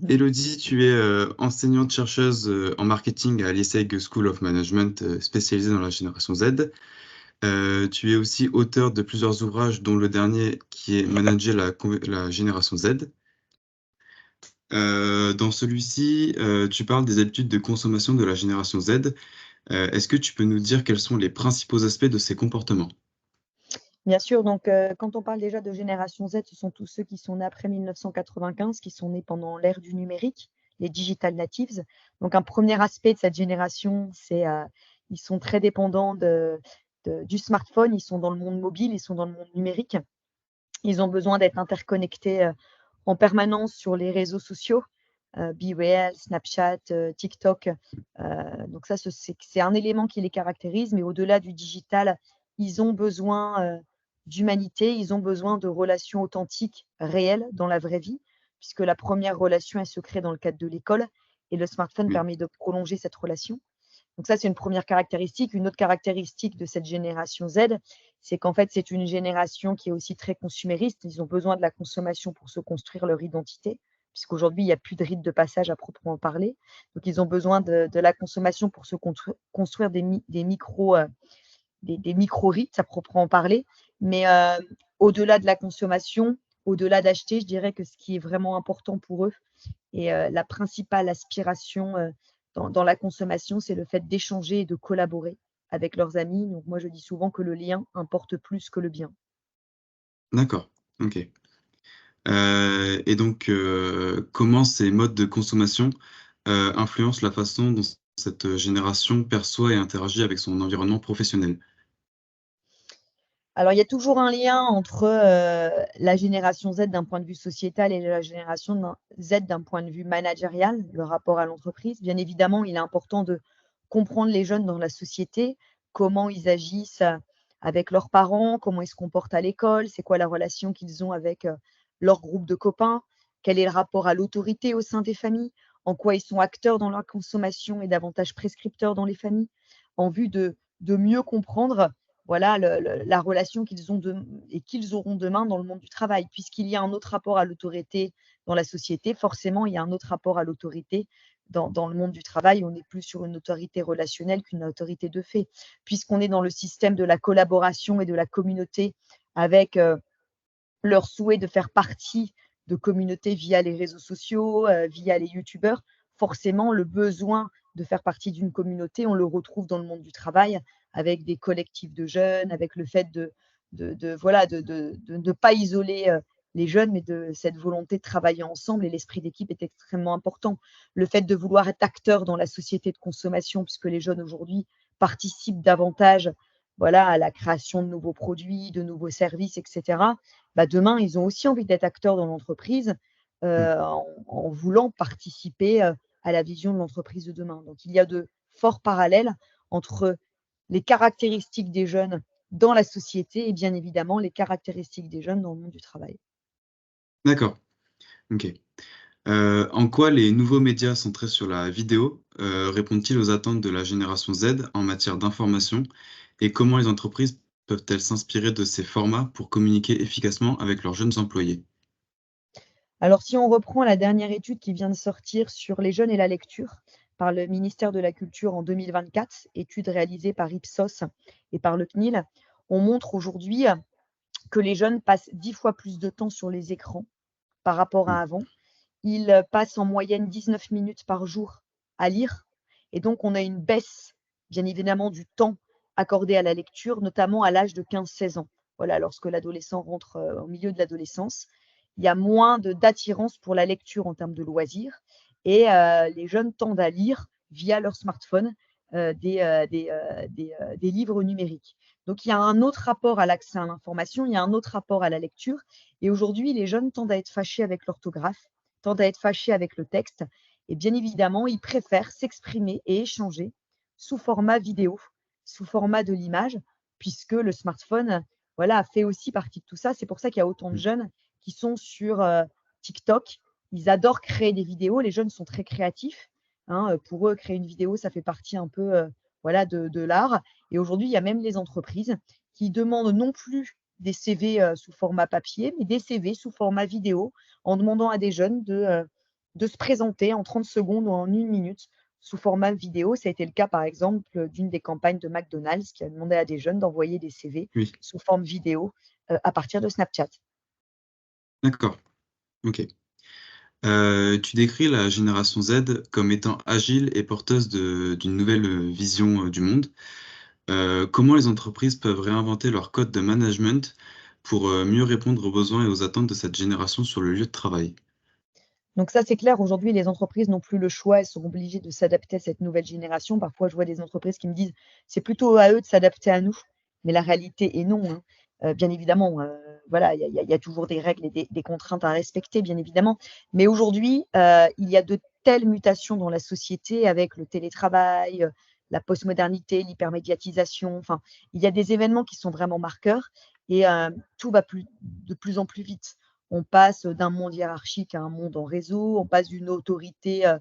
Elodie, tu es enseignante-chercheuse en marketing à l'ESSEC School of Management, spécialisée dans la génération Z. Tu es aussi auteur de plusieurs ouvrages, dont le dernier qui est Manager la génération Z. Dans celui-ci, tu parles des habitudes de consommation de la génération Z. Est-ce que tu peux nous dire quels sont les principaux aspects de ces comportements? Bien sûr, donc quand on parle déjà de génération Z, ce sont tous ceux qui sont nés après 1995, qui sont nés pendant l'ère du numérique, les digital natives. Donc un premier aspect de cette génération, c'est ils sont très dépendants du smartphone, ils sont dans le monde mobile, ils sont dans le monde numérique. Ils ont besoin d'être interconnectés en permanence sur les réseaux sociaux, BeReal, Snapchat, TikTok. Donc ça, c'est un élément qui les caractérise, mais au-delà du digital, ils ont besoin d'humanité, ils ont besoin de relations authentiques, réelles, dans la vraie vie, puisque la première relation, elle se crée dans le cadre de l'école, et le smartphone Oui, permet de prolonger cette relation. Donc ça, c'est une première caractéristique. Une autre caractéristique de cette génération Z, c'est qu'en fait, c'est une génération qui est aussi très consumériste. Ils ont besoin de la consommation pour se construire leur identité, puisqu'aujourd'hui, il n'y a plus de rite de passage à proprement parler. Donc, ils ont besoin de la consommation pour se construire des micro-rites à proprement parler. Mais au-delà de la consommation, au-delà d'acheter, je dirais que ce qui est vraiment important pour eux, et la principale aspiration dans la consommation, c'est le fait d'échanger et de collaborer avec leurs amis. Donc moi, je dis souvent que le lien importe plus que le bien. d'accord, ok. Et donc, comment ces modes de consommation influencent la façon dont cette génération perçoit et interagit avec son environnement professionnel? Alors, il y a toujours un lien entre la génération Z d'un point de vue sociétal et la génération Z d'un point de vue managérial, le rapport à l'entreprise. Bien évidemment, il est important de comprendre les jeunes dans la société, comment ils agissent avec leurs parents, comment ils se comportent à l'école, c'est quoi la relation qu'ils ont avec leur groupe de copains, quel est le rapport à l'autorité au sein des familles, en quoi ils sont acteurs dans leur consommation et davantage prescripteurs dans les familles, en vue de mieux comprendre voilà la relation qu'ils ont et qu'ils auront demain dans le monde du travail. Puisqu'il y a un autre rapport à l'autorité dans la société, forcément, il y a un autre rapport à l'autorité dans le monde du travail. On n'est plus sur une autorité relationnelle qu'une autorité de fait. Puisqu'on est dans le système de la collaboration et de la communauté avec leur souhait de faire partie de communautés via les réseaux sociaux, via les youtubeurs, forcément, le besoin de faire partie d'une communauté, on le retrouve dans le monde du travail avec des collectifs de jeunes, avec le fait voilà, de ne pas isoler les jeunes, mais de cette volonté de travailler ensemble. Et l'esprit d'équipe est extrêmement important. Le fait de vouloir être acteur dans la société de consommation, puisque les jeunes aujourd'hui participent davantage voilà, à la création de nouveaux produits, de nouveaux services, etc. Bah, demain, ils ont aussi envie d'être acteurs dans l'entreprise Mmh. en voulant participer à la vision de l'entreprise de demain. Donc, il y a de forts parallèles entre les caractéristiques des jeunes dans la société et bien évidemment les caractéristiques des jeunes dans le monde du travail. D'accord, OK. En quoi les nouveaux médias centrés sur la vidéo, répondent-ils aux attentes de la génération Z en matière d'information? Et comment les entreprises peuvent-elles s'inspirer de ces formats pour communiquer efficacement avec leurs jeunes employés? Alors, si on reprend la dernière étude qui vient de sortir sur les jeunes et la lecture par le ministère de la Culture en 2024, étude réalisée par Ipsos et par le CNIL, on montre aujourd'hui que les jeunes passent 10 fois plus de temps sur les écrans par rapport Mmh, à avant. Ils passent en moyenne 19 minutes par jour à lire et donc on a une baisse, bien évidemment, du temps accordé à la lecture, notamment à l'âge de 15-16 ans. Voilà, lorsque l'adolescent rentre, au milieu de l'adolescence, il y a moins d'attirance pour la lecture en termes de loisirs et les jeunes tendent à lire via leur smartphone, des livres numériques. Donc il y a un autre rapport à l'accès à l'information, il y a un autre rapport à la lecture et aujourd'hui les jeunes tendent à être fâchés avec l'orthographe, tendent à être fâchés avec le texte et bien évidemment, ils préfèrent s'exprimer et échanger sous format vidéo, sous format de l'image, puisque le smartphone, voilà, fait aussi partie de tout ça. C'est pour ça qu'il y a autant de mmh. jeunes qui sont sur TikTok. Ils adorent créer des vidéos. Les jeunes sont très créatifs, hein. Pour eux, créer une vidéo, ça fait partie un peu voilà, de l'art. Et aujourd'hui, il y a même les entreprises qui demandent non plus des CV sous format papier, mais des CV sous format vidéo, en demandant à des jeunes de se présenter en 30 secondes ou en 1 minute sous format vidéo. Ça a été le cas, par exemple, d'une des campagnes de McDonald's qui a demandé à des jeunes d'envoyer des CV Oui, sous forme vidéo, à partir de Snapchat. d'accord, OK. Tu décris la génération Z comme étant agile et porteuse d'une nouvelle, vision, du monde. Comment les entreprises peuvent réinventer leur code de management pour, mieux répondre aux besoins et aux attentes de cette génération sur le lieu de travail? Donc ça, c'est clair, aujourd'hui, les entreprises n'ont plus le choix, elles sont obligées de s'adapter à cette nouvelle génération. Parfois, je vois des entreprises qui me disent: «C'est plutôt à eux de s'adapter à nous», mais la réalité est non, hein. Bien évidemment, voilà, il y a toujours des règles et des contraintes à respecter, bien évidemment. Mais aujourd'hui, il y a de telles mutations dans la société avec le télétravail, la postmodernité, l'hypermédiatisation, enfin, il y a des événements qui sont vraiment marqueurs et tout va de plus en plus vite. On passe d'un monde hiérarchique à un monde en réseau, on passe d'une autorité,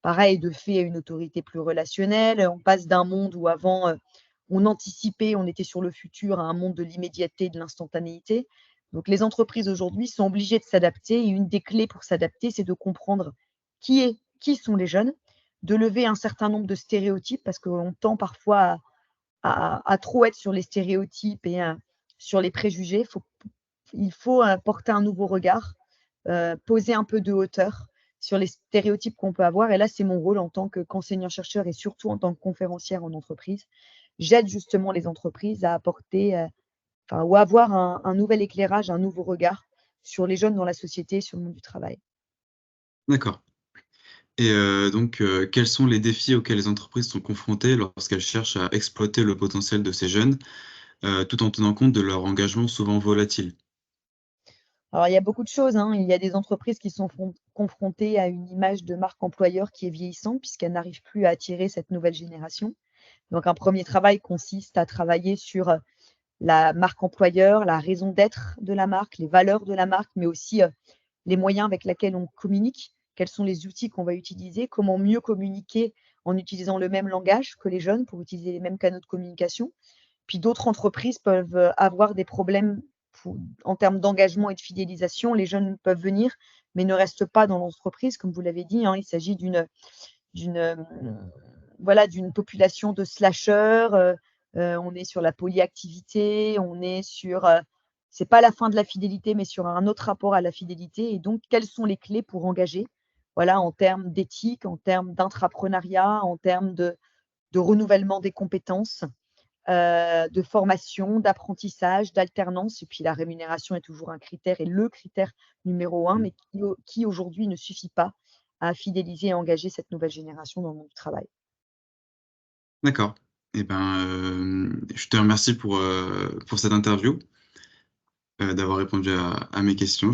pareil, de fait à une autorité plus relationnelle, on passe d'un monde où avant, on anticipait, on était sur le futur, à un monde de l'immédiateté, de l'instantanéité. Donc les entreprises aujourd'hui sont obligées de s'adapter et une des clés pour s'adapter, c'est de comprendre qui sont les jeunes, de lever un certain nombre de stéréotypes parce qu'on tend parfois à trop être sur les stéréotypes et sur les préjugés. Il faut, porter un nouveau regard, poser un peu de hauteur sur les stéréotypes qu'on peut avoir et là, c'est mon rôle en tant qu'enseignant-chercheur et surtout en tant que conférencière en entreprise. J'aide justement les entreprises à apporter, enfin ou à avoir un nouvel éclairage, un nouveau regard sur les jeunes dans la société, sur le monde du travail. D'accord. Et donc quels sont les défis auxquels les entreprises sont confrontées lorsqu'elles cherchent à exploiter le potentiel de ces jeunes, tout en tenant compte de leur engagement souvent volatile? Alors il y a beaucoup de choses, hein. Il y a des entreprises qui sont confrontées à une image de marque employeur qui est vieillissante puisqu'elles n'arrivent plus à attirer cette nouvelle génération. Donc un premier travail consiste à travailler sur, la marque employeur, la raison d'être de la marque, les valeurs de la marque, mais aussi, les moyens avec lesquels on communique. Quels sont les outils qu'on va utiliser? Comment mieux communiquer en utilisant le même langage que les jeunes pour utiliser les mêmes canaux de communication? Puis d'autres entreprises peuvent, avoir des problèmes en termes d'engagement et de fidélisation. Les jeunes peuvent venir, mais ne restent pas dans l'entreprise, comme vous l'avez dit, hein. Il s'agit d'une voilà, d'une population de slasheurs, on est sur la polyactivité, on est sur, c'est pas la fin de la fidélité, mais sur un autre rapport à la fidélité et donc quelles sont les clés pour engager? Voilà, en termes d'éthique, en termes d'intrapreneuriat, en termes de renouvellement des compétences, de formation, d'apprentissage, d'alternance et puis la rémunération est toujours un critère et le critère numéro un, Mmh. mais qui aujourd'hui ne suffit pas à fidéliser et engager cette nouvelle génération dans le monde du travail. D'accord. Et ben, je te remercie pour cette interview, d'avoir répondu à mes questions.